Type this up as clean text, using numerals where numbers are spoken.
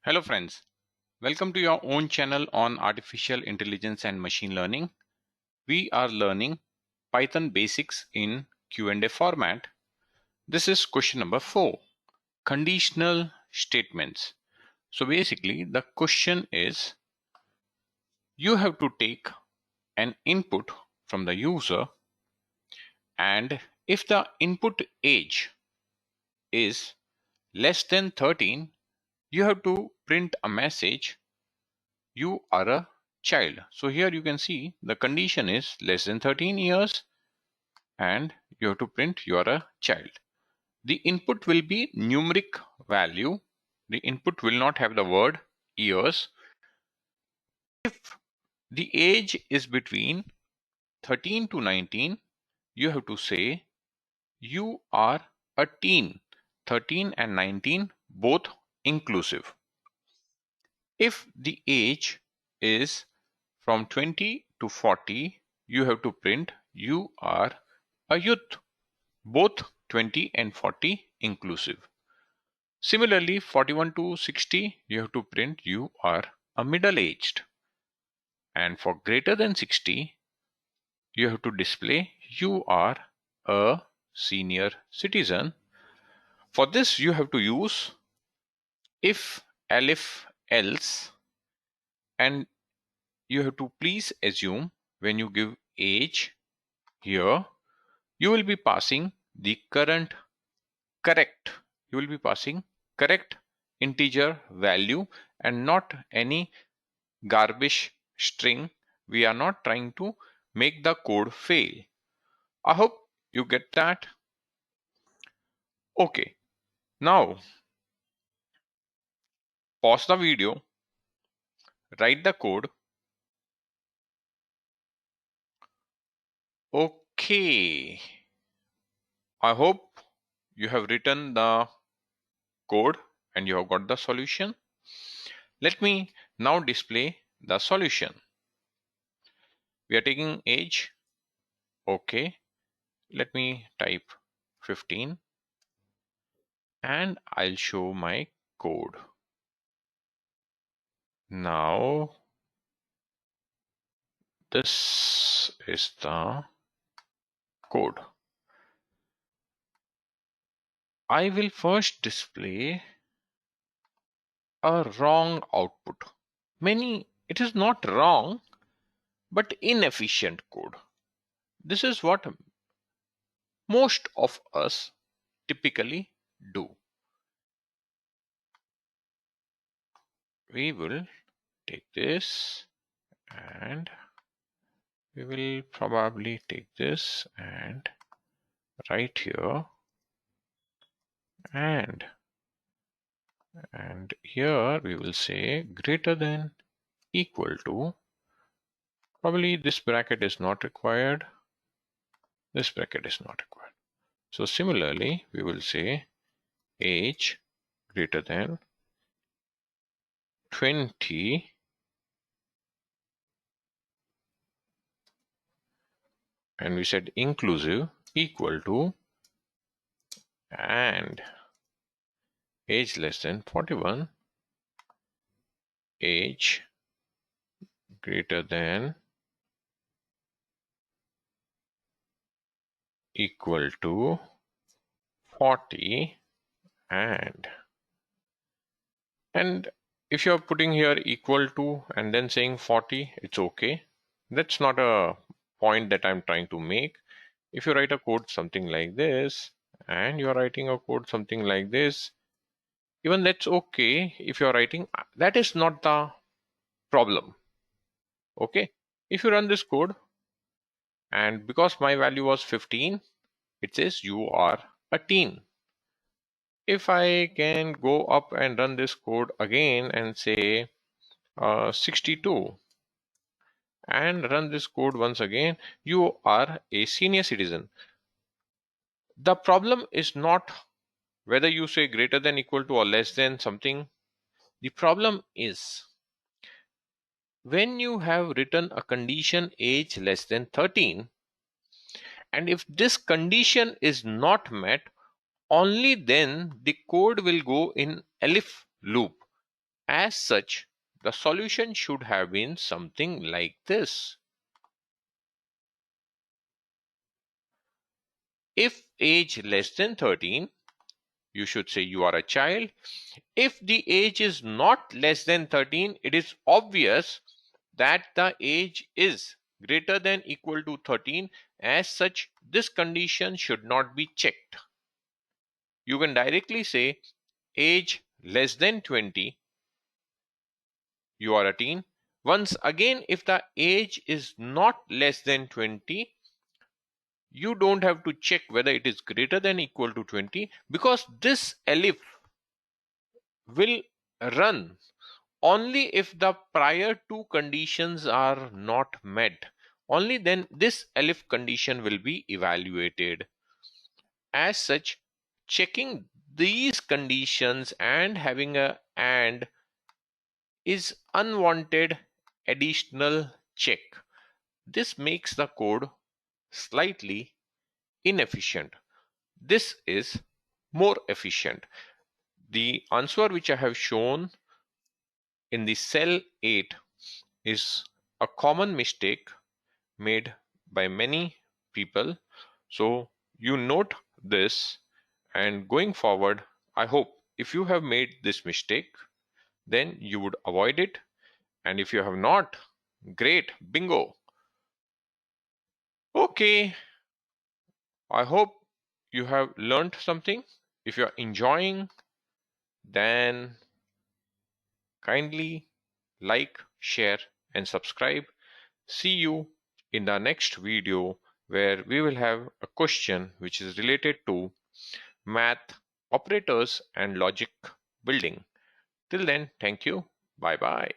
Hello friends, welcome to your own channel on artificial intelligence and machine learning. We are learning Python basics in Q&A format. This is question number 4, conditional statements. So basically the question is you have to take an input from the user, and if the input age is less than 13, you have to print a message, you are a child. So here you can see the condition is less than 13 years and you have to print you are a child. The input will be numeric value. The input will not have the word years. If the age is between 13 to 19, you have to say you are a teen. 13 and 19 both inclusive. If the age is from 20 to 40, you have to print you are a youth, both 20 and 40 inclusive. Similarly, 41 to 60, you have to print you are a middle-aged. And for greater than 60, you have to display you are a senior citizen. For this, you have to use if-elif-else, and you have to please assume when you give age here, you will be passing the correct integer value and not any garbage string. We are not trying to make the code fail. I hope you get that. Okay, now pause the video, write the code. Okay, I hope you have written the code and you have got the solution. Let me now display the solution. We are taking age. Okay, let me type 15 and I'll show my code. Now this is the code. I will first display a wrong output. It is not wrong, but inefficient code. This is what most of us typically do. We will take this and we will probably take this and right here and here we will say greater than equal to, probably this bracket is not required, this bracket is not required. So similarly we will say age greater than 20 and we said inclusive equal to, and age less than 41, age greater than equal to 40, and if you're putting here equal to and then saying 40, it's okay. That's not a point that I'm trying to make. If you write a code something like this and you're writing a code something like this, even that's okay. If you're writing, that is not the problem. Okay, if you run this code and because my value was 15, it says you are a teen. If I can go up and run this code again and say 62 and run this code once again, you are a senior citizen. The problem is not whether you say greater than equal to or less than something. The problem is when you have written a condition age less than 13, and if this condition is not met, only then the code will go in elif loop As such, the solution should have been something like this. If age less than 13, you should say you are a child. If the age is not less than 13, it is obvious that the age is greater than equal to 13. As such, this condition should not be checked. You can directly say age less than 20, you are a teen. Once again, if the age is not less than 20, you don't have to check whether it is greater than equal to 20, because this elif will run only if the prior two conditions are not met. Only then this elif condition will be evaluated. As such, checking these conditions and having a and is unwanted additional check. This makes the code slightly inefficient. This is more efficient. The answer which I have shown in the cell 8 is a common mistake made by many people. So you note this, and going forward, I hope if you have made this mistake, then you would avoid it. And if you have not, great, bingo. Okay, I hope you have learned something. If you're enjoying, then kindly like, share, and subscribe. See you in the next video, where we will have a question which is related to math, operators, and logic building. Till then, thank you. Bye bye.